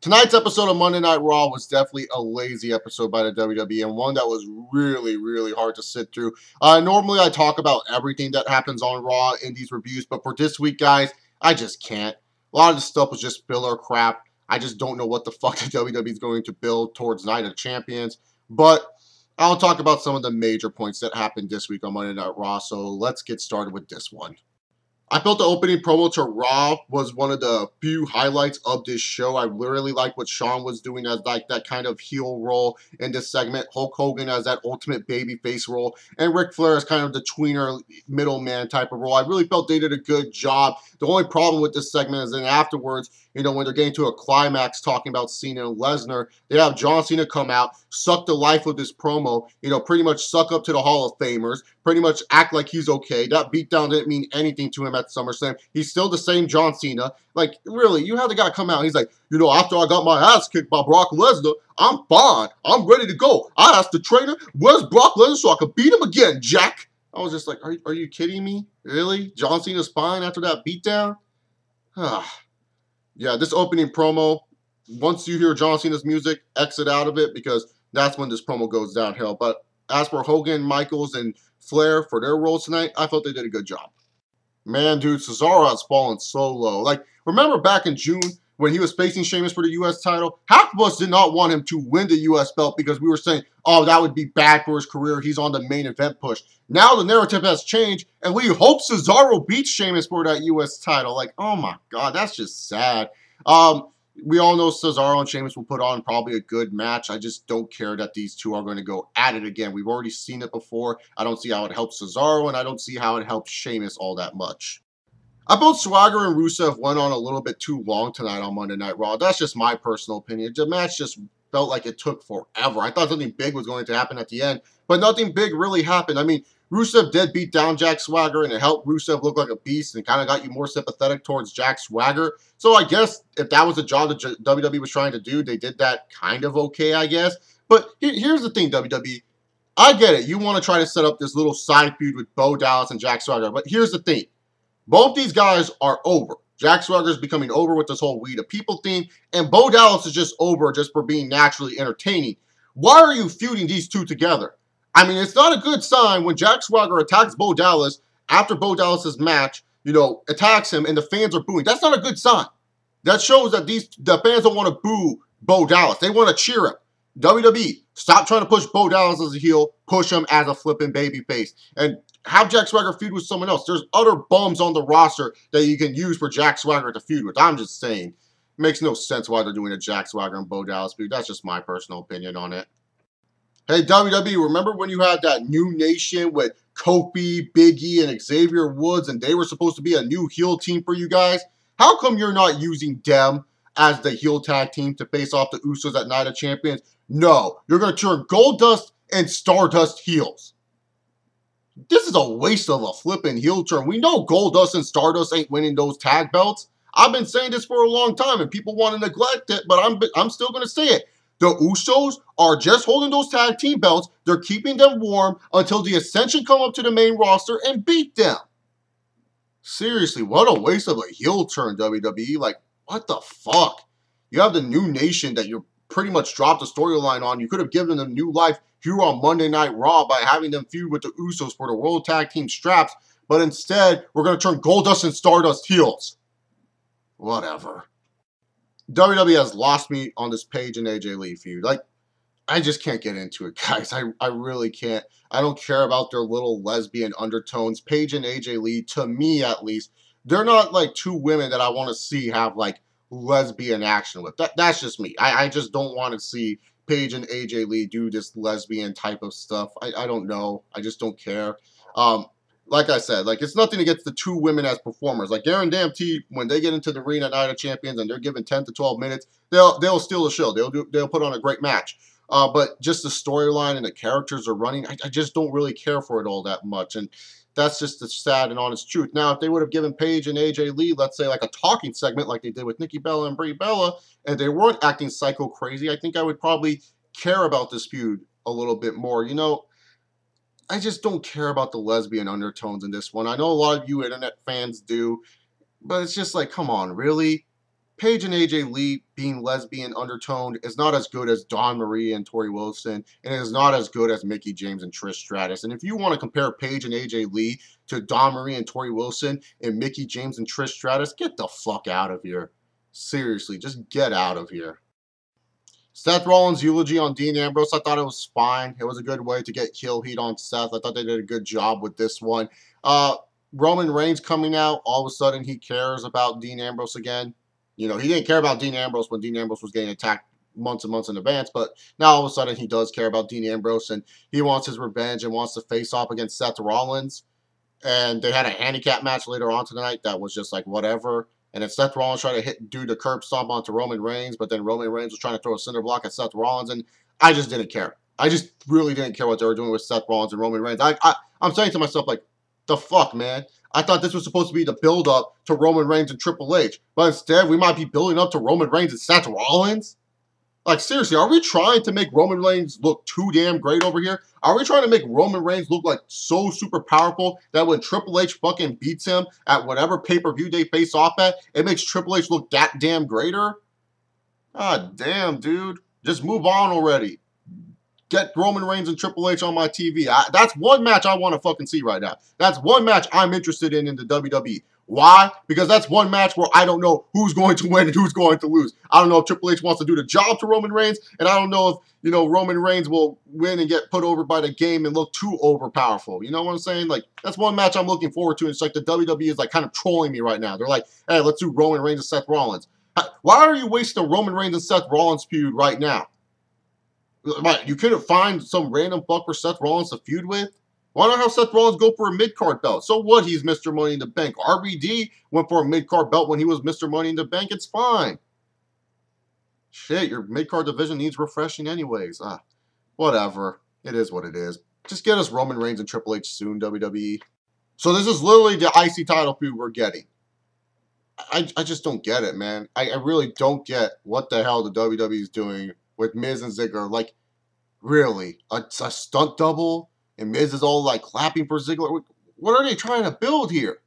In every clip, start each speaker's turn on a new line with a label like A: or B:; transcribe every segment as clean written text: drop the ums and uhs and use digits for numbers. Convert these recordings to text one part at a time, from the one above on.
A: Tonight's episode of Monday Night Raw was definitely a lazy episode by the WWE and one that was really hard to sit through. Normally I talk about everything that happens on Raw in these reviews, but for this week, guys, I just can't. A lot of the stuff was just filler crap. I just don't know what the fuck the WWE is going to build towards Night of Champions, but I'll talk about some of the major points that happened this week on Monday Night Raw, so let's get started with this one. I felt the opening promo to Raw was one of the few highlights of this show. I really like what Shawn was doing as like that kind of heel role in this segment. Hulk Hogan as that ultimate babyface role. And Ric Flair as kind of the tweener middleman type of role. I really felt they did a good job. The only problem with this segment is then afterwards, you know, when they're getting to a climax talking about Cena and Lesnar, they have John Cena come out, suck the life of this promo, you know, pretty much suck up to the Hall of Famers, pretty much act like he's okay. That beatdown didn't mean anything to him at SummerSlam. He's still the same John Cena. Like, really, you have the guy come out. He's like, you know, after I got my ass kicked by Brock Lesnar, I'm fine. I'm ready to go. I asked the trainer, where's Brock Lesnar so I could beat him again, Jack? I was just like, are you kidding me? Really? John Cena's fine after that beatdown? Yeah, this opening promo, once you hear John Cena's music, exit out of it because that's when this promo goes downhill. But as for Hogan, Michaels, and Flair for their roles tonight, I felt they did a good job. Man, dude, Cesaro has fallen so low. Like, remember back in June when he was facing Sheamus for the U.S. title? Half of us did not want him to win the U.S. belt because we were saying, oh, that would be bad for his career. He's on the main event push. Now the narrative has changed, and we hope Cesaro beats Sheamus for that U.S. title. Like, oh my God, that's just sad. We all know Cesaro and Sheamus will put on probably a good match. I just don't care that these two are going to go at it again. We've already seen it before. I don't see how it helps Cesaro, and I don't see how it helps Sheamus all that much. I felt Swagger and Rusev went on a little bit too long tonight on Monday Night Raw. That's just my personal opinion. The match just felt like it took forever. I thought something big was going to happen at the end, but nothing big really happened. I mean, Rusev did beat down Jack Swagger, and it helped Rusev look like a beast and kind of got you more sympathetic towards Jack Swagger. So I guess if that was the job that WWE was trying to do, they did that kind of okay, I guess. But here's the thing, WWE. I get it. You want to try to set up this little side feud with Bo Dallas and Jack Swagger. But here's the thing. Both these guys are over. Jack Swagger is becoming over with this whole We the People thing, and Bo Dallas is just over just for being naturally entertaining. Why are you feuding these two together? I mean, it's not a good sign when Jack Swagger attacks Bo Dallas after Bo Dallas's match, you know, attacks him and the fans are booing. That's not a good sign. That shows that the fans don't want to boo Bo Dallas. They want to cheer him. WWE, stop trying to push Bo Dallas as a heel. Push him as a flipping babyface. And have Jack Swagger feud with someone else. There's other bums on the roster that you can use for Jack Swagger to feud with. I'm just saying. It makes no sense why they're doing a Jack Swagger and Bo Dallas feud. That's just my personal opinion on it. Hey, WWE, remember when you had that new nation with Kofi, Big E, and Xavier Woods, and they were supposed to be a new heel team for you guys? How come you're not using them as the heel tag team to face off the Usos at Night of Champions? No, you're going to turn Goldust and Stardust heels. This is a waste of a flipping heel turn. We know Goldust and Stardust ain't winning those tag belts. I've been saying this for a long time, and people want to neglect it, but I'm still going to say it. The Usos are just holding those tag team belts. They're keeping them warm until the Ascension come up to the main roster and beat them. Seriously, what a waste of a heel turn, WWE. Like, what the fuck? You have the new nation that you pretty much dropped the storyline on. You could have given them new life here on Monday Night Raw by having them feud with the Usos for the World Tag Team straps. But instead, we're going to turn Goldust and Stardust heels. Whatever. WWE has lost me on this Paige and AJ Lee feud. Like, I just can't get into it, guys. I really can't. I don't care about their little lesbian undertones. Paige and AJ Lee, to me at least, they're not like two women that I want to see have like lesbian action with. That's just me. I just don't want to see Paige and AJ Lee do this lesbian type of stuff. I don't know. I just don't care. Like I said, like it's nothing against the two women as performers. Like Aaron T, when they get into the ring at Night of Champions and they're given 10 to 12 minutes, they'll steal the show. They'll put on a great match. But just the storyline and the characters are running, I just don't really care for it all that much. And that's just the sad and honest truth. Now, if they would have given Paige and AJ Lee, let's say like a talking segment like they did with Nikki Bella and Brie Bella, and they weren't acting psycho crazy, I think I would probably care about this feud a little bit more. You know, I just don't care about the lesbian undertones in this one. I know a lot of you internet fans do, but it's just like, come on, really? Paige and AJ Lee being lesbian undertoned is not as good as Dawn Marie and Tori Wilson, and it is not as good as Mickie James and Trish Stratus. And if you want to compare Paige and AJ Lee to Dawn Marie and Tori Wilson and Mickie James and Trish Stratus, get the fuck out of here. Seriously, just get out of here. Seth Rollins' eulogy on Dean Ambrose, I thought it was fine. It was a good way to get heel heat on Seth. I thought they did a good job with this one. Roman Reigns coming out, all of a sudden he cares about Dean Ambrose again. You know, he didn't care about Dean Ambrose when Dean Ambrose was getting attacked months and months in advance, but now all of a sudden he does care about Dean Ambrose, and he wants his revenge and wants to face off against Seth Rollins. And they had a handicap match later on tonight that was just like whatever. And then Seth Rollins tried to do the curb stomp onto Roman Reigns, but then Roman Reigns was trying to throw a cinder block at Seth Rollins, and I just didn't care. I just really didn't care what they were doing with Seth Rollins and Roman Reigns. I'm saying to myself, like, the fuck, man? I thought this was supposed to be the build-up to Roman Reigns and Triple H, but instead we might be building up to Roman Reigns and Seth Rollins? Like, seriously, are we trying to make Roman Reigns look too damn great over here? Are we trying to make Roman Reigns look like so super powerful that when Triple H fucking beats him at whatever pay-per-view they face off at, it makes Triple H look that damn greater? God damn, dude. Just move on already. Get Roman Reigns and Triple H on my TV. That's one match I want to fucking see right now. That's one match I'm interested in the WWE. Why? Because that's one match where I don't know who's going to win and who's going to lose. I don't know if Triple H wants to do the job to Roman Reigns, and I don't know if, you know, Roman Reigns will win and get put over by the game and look too overpowerful. You know what I'm saying? Like, that's one match I'm looking forward to. And it's like the WWE is like kind of trolling me right now. They're like, hey, let's do Roman Reigns and Seth Rollins. Why are you wasting a Roman Reigns and Seth Rollins feud right now? You couldn't find some random fuck for Seth Rollins to feud with? Why not have Seth Rollins go for a mid-card belt? So what? He's Mr. Money in the Bank. RVD went for a mid-card belt when he was Mr. Money in the Bank. It's fine. Shit, your mid-card division needs refreshing anyways. Whatever. It is what it is. Just get us Roman Reigns and Triple H soon, WWE. So this is literally the IC title feud we're getting. I just don't get it, man. I really don't get what the hell the WWE is doing with Miz and Ziggler. Like, really? A stunt double? And Miz is all like clapping for Ziggler. What are they trying to build here?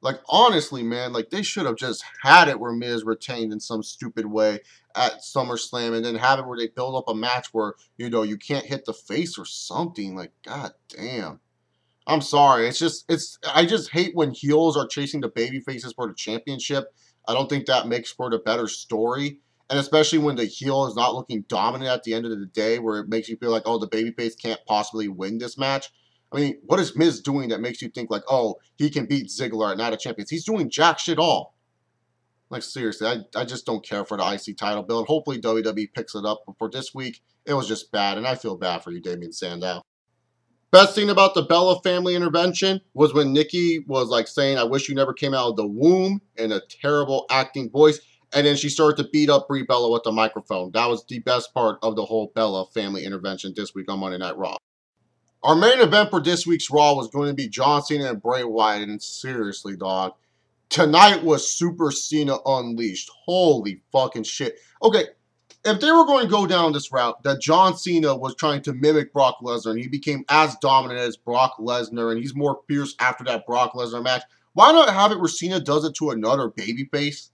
A: Like, honestly, man, like they should have just had it where Miz retained in some stupid way at SummerSlam, and then have it where they build up a match where, you know, you can't hit the face or something. Like, god damn. I'm sorry. I just hate when heels are chasing the baby faces for the championship. I don't think that makes for the better story. And especially when the heel is not looking dominant at the end of the day, where it makes you feel like, oh, the babyface can't possibly win this match. I mean, what is Miz doing that makes you think like, oh, he can beat Ziggler at Night of Champions? He's doing jack shit all. Like, seriously, I just don't care for the IC title build. Hopefully WWE picks it up. But for this week, it was just bad. And I feel bad for you, Damien Sandow. Best thing about the Bella family intervention was when Nikki was like saying, I wish you never came out of the womb, in a terrible acting voice. And then she started to beat up Brie Bella with the microphone. That was the best part of the whole Bella family intervention this week on Monday Night Raw. Our main event for this week's Raw was going to be John Cena and Bray Wyatt. And seriously, dog, tonight was Super Cena Unleashed. Holy fucking shit. Okay, if they were going to go down this route, that John Cena was trying to mimic Brock Lesnar, and he became as dominant as Brock Lesnar, and he's more fierce after that Brock Lesnar match, why not have it where Cena does it to another babyface?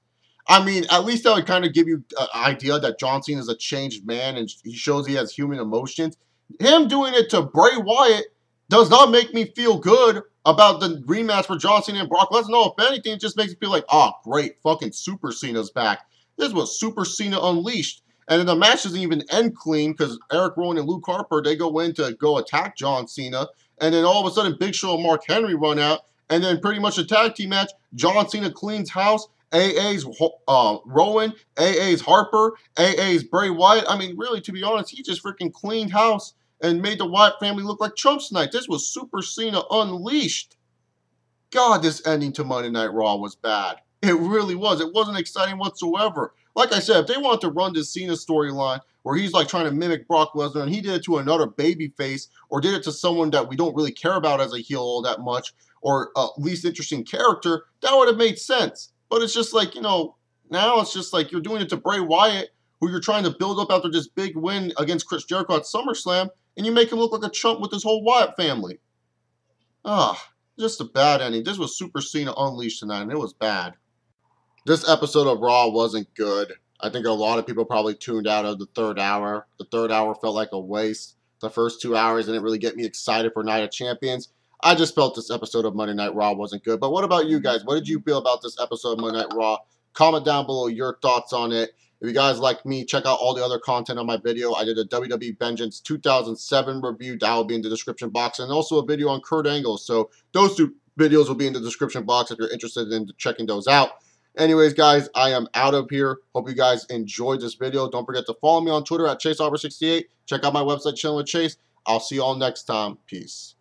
A: I mean, at least that would kind of give you an idea that John Cena is a changed man and he shows he has human emotions. Him doing it to Bray Wyatt does not make me feel good about the rematch for John Cena and Brock Lesnar. No, if anything, it just makes me feel like, oh, great, fucking Super Cena's back. This was Super Cena Unleashed. And then the match doesn't even end clean because Eric Rowan and Luke Harper, they go in to go attack John Cena. And then all of a sudden, Big Show and Mark Henry run out. And then pretty much a tag team match, John Cena cleans house. AA's Rowan, AA's Harper, AA's Bray Wyatt. I mean, really, to be honest, he just freaking cleaned house and made the Wyatt family look like chumps tonight. This was Super Cena Unleashed. God, this ending to Monday Night Raw was bad. It really was. It wasn't exciting whatsoever. Like I said, if they wanted to run this Cena storyline where he's like trying to mimic Brock Lesnar and he did it to another babyface or did it to someone that we don't really care about as a heel all that much or least interesting character, that would have made sense. But it's just like, you know, now it's just like you're doing it to Bray Wyatt, who you're trying to build up after this big win against Chris Jericho at SummerSlam, and you make him look like a chump with his whole Wyatt family. Just a bad ending. This was Super Cena Unleashed tonight, and it was bad. This episode of Raw wasn't good. I think a lot of people probably tuned out of the third hour. The third hour felt like a waste. The first 2 hours didn't really get me excited for Night of Champions. I just felt this episode of Monday Night Raw wasn't good. But what about you guys? What did you feel about this episode of Monday Night Raw? Comment down below your thoughts on it. If you guys like me, check out all the other content on my video. I did a WWE Vengeance 2007 review. That will be in the description box. And also a video on Kurt Angle. So those two videos will be in the description box if you're interested in checking those out. Anyways, guys, I am out of here. Hope you guys enjoyed this video. Don't forget to follow me on Twitter at ChaseOffer68. Check out my website, Chilling with Chase. I'll see you all next time. Peace.